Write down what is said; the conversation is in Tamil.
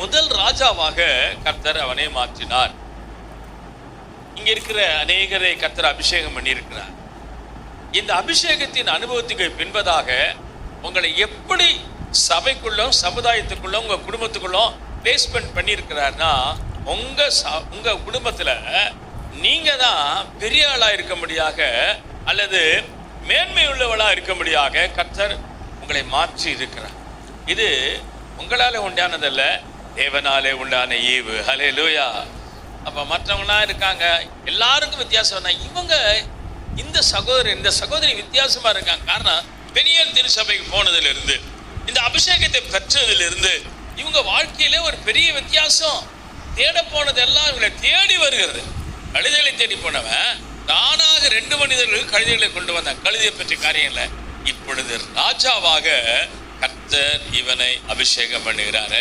முதல் ராஜாவாக கர்த்தர் அவனை மாற்றினார். இங்க இருக்கிற அநேகரை கர்த்தர் அபிஷேகம் பண்ணியிருக்கிறார். இந்த அபிஷேகத்தின் அனுபவத்துக்கு பின்பதாக உங்களை எப்படி சபைக்குள்ளும் சமுதாயத்துக்குள்ளும் உங்க குடும்பத்துக்குள்ளும் பிளேஸ்மெண்ட் பண்ணியிருக்கிறார்னா, உங்க குடும்பத்துல நீங்க தான் பெரிய ஆளா இருக்க முடியாக அல்லது மேன்மை உள்ளவளா இருக்க முடியாக கர்த்தர் உங்களை மாற்றி இருக்கிறார். இது உங்களால உண்டானதல்ல, தேவனாலே உண்டான ஈவு. ஹல்லேலூயா. அப்ப மற்றவங்களா இருக்காங்க, எல்லாருக்கும் வித்தியாசம். இவங்க இந்த சகோதரி வித்தியாசமா இருக்காங்க. காரணம், பெனியேல் திருச்சபைக்கு போனதுல இருந்து இந்த அபிஷேகத்தை பெற்றதுல இருந்து இவங்க வாழ்க்கையில ஒரு பெரிய வித்தியாசம். தேட போனதெல்லாம் இவங்களை தேடி வருகிறது. கழுதைகளை தேடி போனவன் தானாக 2 மனிதர்கள் கழுதைகளை கொண்டு வந்தான். கழுதையை பற்றி காரியம் இல்லை. இப்பொழுது ராஜாவாக கர்த்தர் இவனை அபிஷேகம் பண்ணுகிறார்.